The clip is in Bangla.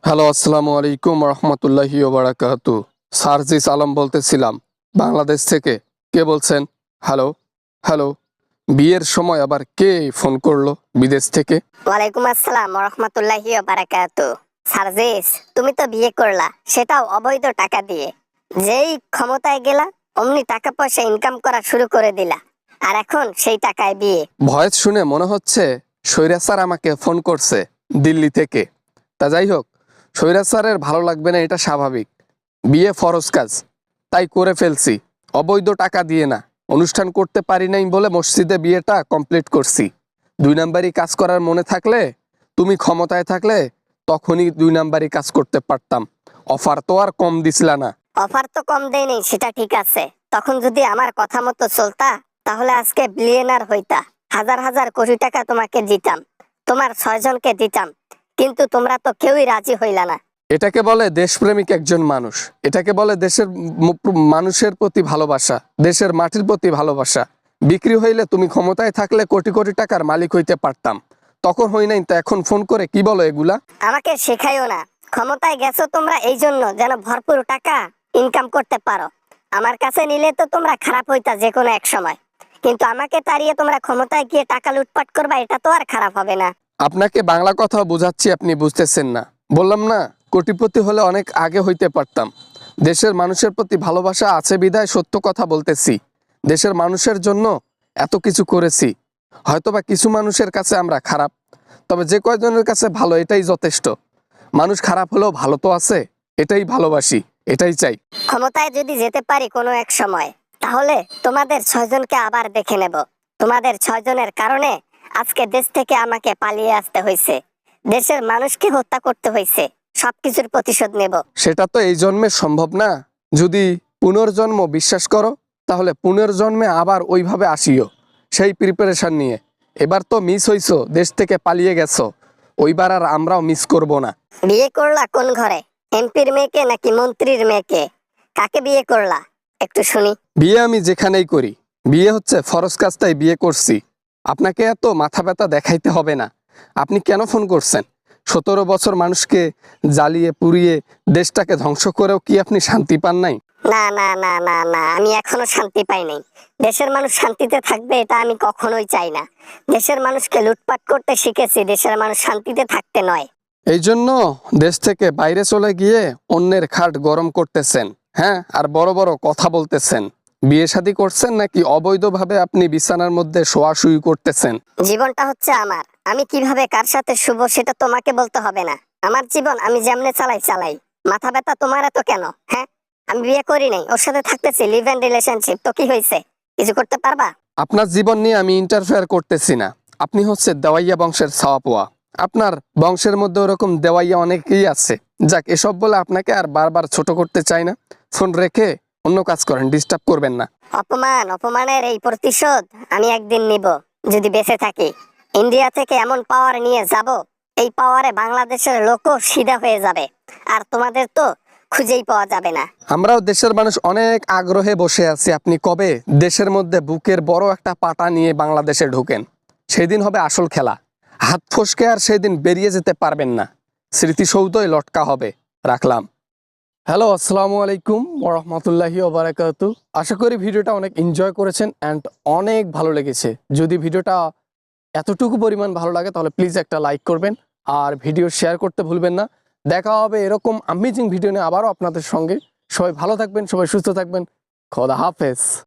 হ্যালো, আসসালামু আলাইকুম রহমতুল্লাহি ওবারাকাতু। সার্জিস আলম বলতেছিলাম বাংলাদেশ থেকে। কে বলছেন? Hello hello. বিয়ের সময় আবার কে ফোন করলো বিদেশ থেকে? ওয়ালাইকুম আসসালাম রহমতুল্লাহি বারাকাতু। সার্জিস, তুমি তো বিয়ে করলা, সেটাও অবৈধ টাকা দিয়ে। যেই ক্ষমতায় গেলা অমনি টাকা পয়সা ইনকাম করা শুরু করে দিলা, আর এখন সেই টাকায় বিয়ে। ভয়েস শুনে মনে হচ্ছে সৈরা স্যার আমাকে ফোন করছে দিল্লি থেকে। তা যাই হোক, সৈরা স্যারের ভালো লাগবে না এটা স্বাভাবিক। বিয়ে ফরজ কাজ, তাই করে ফেলছি। অবৈধ টাকা দিয়ে না, অনুষ্ঠান করতে পারি নাই বলে মসজিদে বিয়েটা কমপ্লিট করছি। 2 নাম্বারই কাজ করার মনে থাকলে, তুমি ক্ষমতায় থাকলে তখনই 2 নাম্বারই কাজ করতে পারতাম। অফার তো আর কম দিছিলা না। অফার তো কম দেয় নেই, সেটা ঠিক আছে। তখন যদি আমার কথা মতো চলতা, তাহলে আজকে বিলিয়নার হইতা। হাজার হাজার কোটি টাকা তোমাকে দিতাম, তোমার 6 জনকে দিতাম। কিন্তু তোমরা তো কেউই রাজি হইলা না। এটাকে বলে দেশপ্রেমিক একজন মানুষ। এটাকে বলে দেশের মানুষের প্রতি ভালোবাসা, দেশের মাটির প্রতি ভালোবাসা। বিক্রি হইলে তুমি ক্ষমতায় থাকলে কোটি কোটি টাকার মালিক হইতে পারতাম, তখন হই নাই। তো এখন ফোন করে কি বলো এগুলা? আমাকে শেখাইও না। ক্ষমতায় গেছো তোমরা এই জন্য যেন ভরপুর টাকা ইনকাম করতে পারো। আমার কাছে নিলে তো তোমরা খারাপ হইতা যে কোনো এক সময়, কিন্তু আমাকে তাড়িয়ে তোমরা ক্ষমতায় গিয়ে টাকা লুটপাট করবা, এটা তো আর খারাপ হবে না। আপনাকে বাংলা কথা বোঝাচ্ছি, আপনি বুঝতেছেন না। বললাম না, কোটিপতি হলে অনেক আগে হইতে পারতাম। দেশের মানুষের প্রতি ভালোবাসা আছে বিধায় সত্য কথা বলতেছি। দেশের মানুষের জন্য এত কিছু করেছি। হয়তোবা কিছু মানুষের কাছে আমরা খারাপ, তবে যে কয়জনের কাছে ভালো এটাই যথেষ্ট। মানুষ খারাপ হলেও ভালো তো আছে, এটাই ভালোবাসি, এটাই চাই। ক্ষমতায় যদি যেতে পারি কোনো এক সময়, তাহলে তোমাদের 6 জনকে আবার দেখে নেব। তোমাদের 6 জনের কারণে আজকে দেশ থেকে আমাকে পালিয়ে আসতে হয়েছে, দেশের মানুষকে হত্যা করতে হয়েছে। সবকিছুর প্রতিশোধ নেব। সেটা তো এই জন্মে সম্ভব না। যদি পুনর্জন্ম বিশ্বাস করো, তাহলে পুনর্জন্মে আবার ওইভাবে আসিও, সেই প্রিপারেশন নিয়ে। এবার তো মিস হইছো, দেশ থেকে পালিয়ে গেছো, ওইবার আর আমরাও মিস করব না। বিয়ে করলা কোন ঘরে? এমপির মেয়েকে নাকি মন্ত্রীর মেয়েকে? কাকে বিয়ে করলা একটু শুনি। বিয়ে আমি যেখানেই করি, বিয়ে হচ্ছে ফরজ কাজ, তাই বিয়ে করছি। আপনাকে এত মাথা ব্যথা দেখাইতে হবে না। আপনি কেন ফোন করছেন? 17 বছর মানুষকে জ্বালিয়ে পুড়িয়ে দেশটাকে ধ্বংস করেও কি আপনি শান্তি পান নাই? না না না না না, আমি এখনো শান্তি পাই নাই। দেশের মানুষ শান্তিতে থাকবে এটা আমি কখনোই চাই না। দেশের মানুষকে লুটপাট করতে শিখেছি, দেশের মানুষ শান্তিতে থাকতে নয়। এই জন্য দেশ থেকে বাইরে চলে গিয়ে অন্যের খাট গরম করতেছেন, হ্যাঁ, আর বড় বড় কথা বলতেছেন। বিয়ে শাদী করছেন নাকি অবৈধভাবে আপনি বিছানার মধ্যে শোয়াশুয়ি করতেছেন? জীবনটা হচ্ছে আমার, আমি কিভাবে কার সাথে শুভ সেটা তোমাকে বলতে হবে না। আমার জীবন আমি যেমনে চালাই চালাই। মাথা ব্যথা তোমার এত কেন? হ্যাঁ, আমি বিয়ে করি নাই, ওর সাথে থাকতেছি, লিভ এন্ড রিলেশনশিপ। তো কি হয়েছে? কিছু করতে পারবা? আপনার জীবন নিয়ে আমি ইন্টারফেয়ার করতেছি না। আপনি হচ্ছে দেওয়াইয়া বংশের ছাওয়া পোয়া। আপনার বংশের মধ্যে ওরকম দেওয়াইয়া অনেকেই আছে। যাক, এসব বলে আপনাকে আর বারবার ছোট করতে চাই না। ফোন রেখে অন্য কাজ করেন, ডিস্টার্ব করবেন না। অপমানের এই প্রতিশোধ আমি একদিন নিব, যদি বেঁচে থাকি। ইন্ডিয়া থেকে এমন পাওয়ার নিয়ে যাব, এই পাওয়ারে বাংলাদেশের লোকও সিধা হয়ে যাবে, আর তোমাদের তো খুঁজেই পাওয়া যাবে না। আমরাও দেশের মানুষ অনেক আগ্রহে বসে আছি আপনি কবে দেশের মধ্যে বুকের বড় একটা পাটা নিয়ে বাংলাদেশে ঢোকেন। সেদিন হবে আসল খেলা। হাত ফসকে আর সেদিন বেরিয়ে যেতে পারবেন না। স্মৃতিসৌধই লটকা হবে। রাখলাম। হ্যালো, আসসালামু আলাইকুম ওরহমতুল্লাহি ওবারাকাতু। আশা করি ভিডিওটা অনেক এনজয় করেছেন অ্যান্ড অনেক ভালো লেগেছে। যদি ভিডিওটা এতটুকু পরিমাণ ভালো লাগে তাহলে প্লিজ একটা লাইক করবেন আর ভিডিও শেয়ার করতে ভুলবেন না। দেখা হবে এরকম অ্যামেজিং ভিডিও নিয়ে আবারও আপনাদের সঙ্গে। সবাই ভালো থাকবেন, সবাই সুস্থ থাকবেন। খোদা হাফেজ।